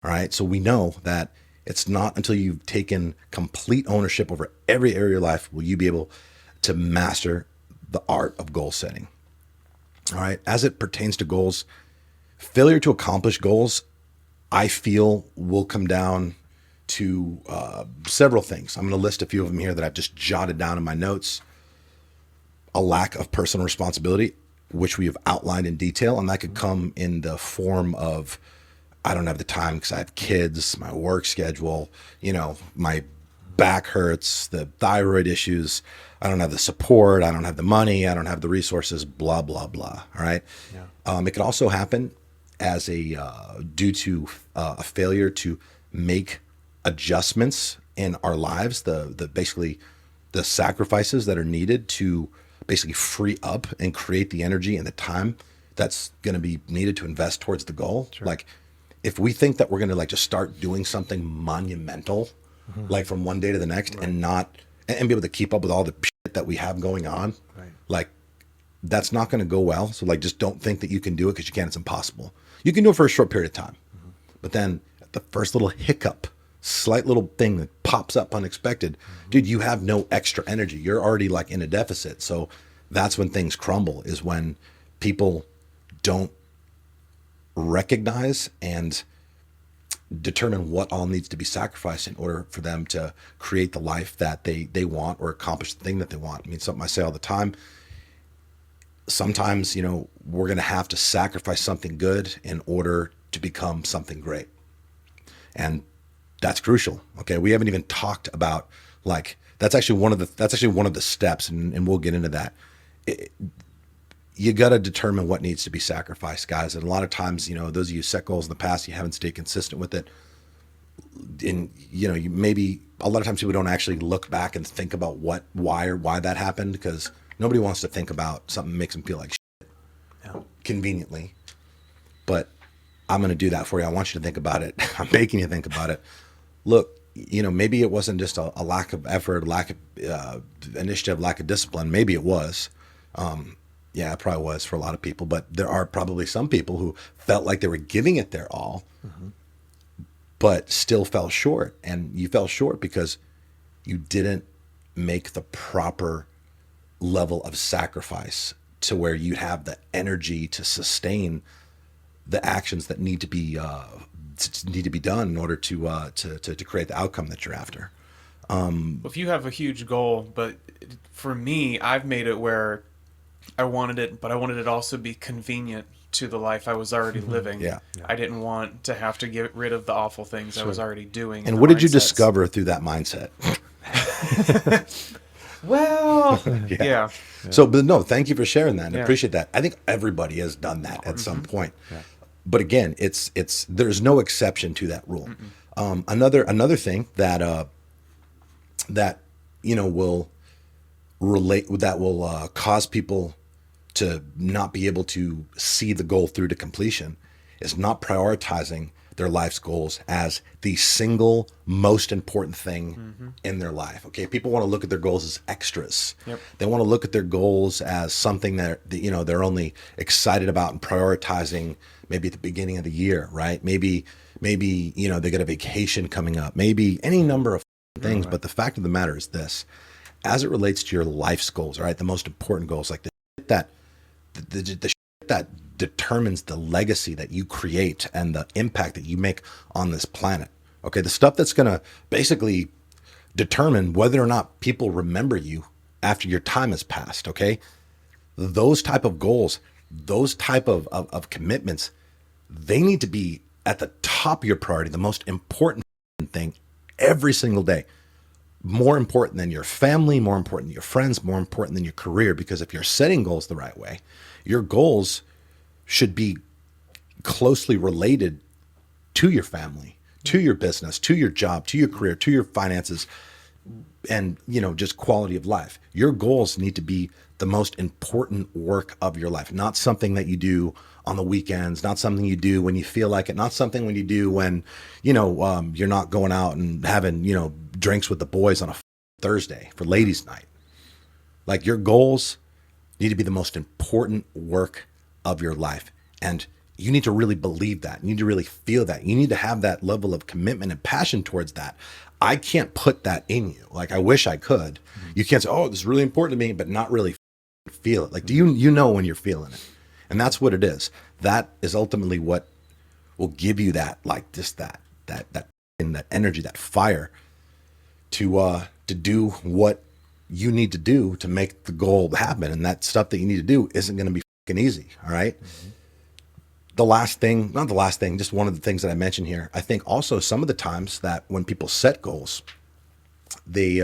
All right. So we know that it's not until you've taken complete ownership over every area of your life will you be able to master the art of goal setting. All right. As it pertains to goals, failure to accomplish goals, I feel, will come down to several things. I'm going to list a few of them here that I've just jotted down in my notes. A lack of personal responsibility, which we have outlined in detail, and that could come in the form of, I don't have the time because I have kids, my work schedule, my back hurts, the thyroid issues. I don't have the support. I don't have the money. I don't have the resources, blah, blah, blah. All right. Yeah. It can also happen as due to a failure to make adjustments in our lives, basically the sacrifices that are needed to basically free up and create the energy and the time that's going to be needed to invest towards the goal. Sure. Like if we think that we're going to just start doing something monumental, like from one day to the next, right, and be able to keep up with all the shit that we have going on, right, like that's not going to go well. So just don't think that you can do it because you can't. It's impossible. You can do it for a short period of time, but then at the first little hiccup, slight little thing that pops up unexpected, dude, you have no extra energy. You're already in a deficit. So that's when things crumble, is when people don't recognize and determine what all needs to be sacrificed in order for them to create the life that they want or accomplish the thing that they want. I mean, something I say all the time. Sometimes, we're going to have to sacrifice something good in order to become something great. And that's crucial. Okay. We haven't even talked about that's actually one of the steps, and we'll get into that. You got to determine what needs to be sacrificed, guys. And a lot of times, those of you who set goals in the past, you haven't stayed consistent with it. And, you maybe a lot of times people don't actually look back and think about why that happened, because nobody wants to think about something that makes them feel like shit, conveniently. But I'm going to do that for you. I want you to think about it. I'm making you think about it. Look, maybe it wasn't just a lack of effort, lack of initiative, lack of discipline. Maybe it was. Yeah, it probably was for a lot of people. But there are probably some people who felt like they were giving it their all, but still fell short. And you fell short because you didn't make the proper level of sacrifice to where you have the energy to sustain the actions that need to be done in order to create the outcome that you're after. If you have a huge goal, but for me, I've made it where I wanted it, but I wanted it also be convenient to the life I was already living. Yeah. I didn't want to have to get rid of the awful things I was already doing. And what did you discover through that mindset? Well, yeah. So, but no, thank you for sharing that, and appreciate that. I think everybody has done that at some point. Yeah. But again, there's no exception to that rule. Another thing that will relate, that will cause people to not be able to see the goal through to completion, is not prioritizing their life's goals as the single most important thing in their life. Okay, people want to look at their goals as extras. Yep. They want to look at their goals as something that they're only excited about and prioritizing maybe at the beginning of the year, right? Maybe they get a vacation coming up, maybe any number of things. Right. But the fact of the matter is this: as it relates to your life's goals, all right, the most important goals, like the shit that determines the legacy that you create and the impact that you make on this planet. Okay, the stuff that's going to basically determine whether or not people remember you after your time has passed. Okay, those type of goals, those type of commitments, they need to be at the top of your priority, the most important thing every single day. More important than your family, more important than your friends, more important than your career. Because if you're setting goals the right way, your goals should be closely related to your family, to your business, to your job, to your career, to your finances, and just quality of life. Your goals need to be the most important work of your life, not something that you do on the weekends, not something you do when you feel like it, not something when you do when you're not going out and having drinks with the boys on a Thursday for ladies' night. Like, your goals need to be the most important work of your life. And you need to really believe that. You need to really feel that. You need to have that level of commitment and passion towards that. I can't put that in you. Like, I wish I could. You can't say, oh, this is really important to me, but not really feel it. Like, do you know when you're feeling it? And that's what it is. That is ultimately what will give you that, like, just that energy, that fire to do what you need to do to make the goal happen. And that stuff that you need to do isn't going to be fucking easy. All right. The last thing, not the last thing, just one of the things that I mentioned here. I think also some of the times that when people set goals, they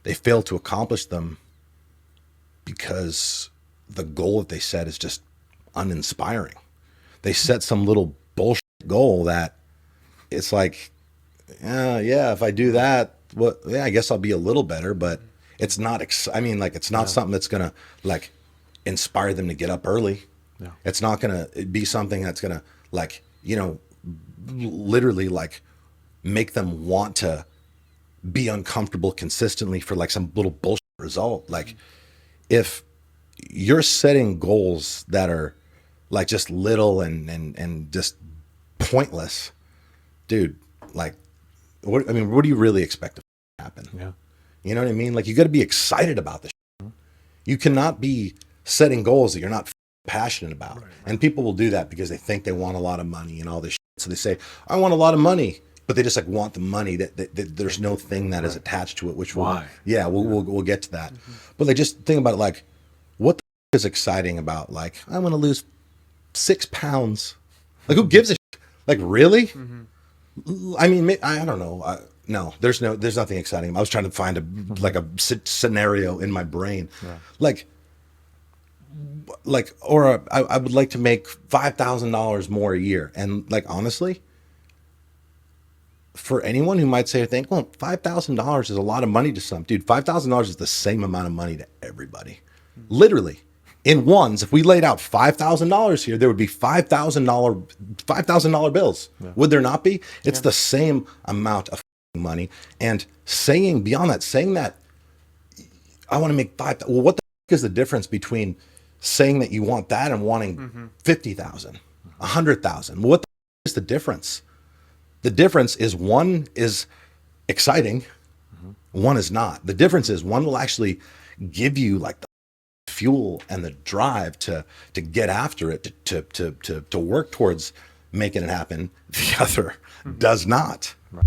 fail to accomplish them because the goal that they set is just uninspiring. They set some little bullshit goal that it's like, yeah, if I do that, yeah, I guess I'll be a little better, but it's not, it's not something that's going to like inspire them to get up early. Yeah. It's not going to be something that's going to like, literally like make them want to be uncomfortable consistently for like some little bullshit result. Like if you're setting goals that are like just little and just pointless, dude, like, what do you really expect to happen? Yeah. You know what I mean? Like, you got to be excited about this. You cannot be setting goals that you're not passionate about. Right. And people will do that because they think they want a lot of money and all this shit. So they say, I want a lot of money, but they just like want the money that there's no thing that is attached to it, which we'll get to that. Mm-hmm. But they just think about it like, what the is exciting about like, I want to lose 6 pounds. Like, who gives a shit? Like, really? Mm-hmm. I mean, I don't know. No, there's nothing exciting. I was trying to find a scenario in my brain. Yeah. I would like to make $5,000 more a year. And like, honestly, for anyone who might say, well, $5,000 is a lot of money to some. Dude, $5,000 is the same amount of money to everybody. Mm-hmm. Literally. In ones, if we laid out $5,000 here, there would be $5,000 bills. Yeah. Would there not be? It's the same amount of money. And saying beyond that, saying that I want to make well, what the is the difference between saying that you want that and wanting 50,000, 100,000? What the is the difference? The difference is one is exciting, one is not. The difference is one will actually give you like the fuel and the drive to get after it, to work towards making it happen. The other does not. Right.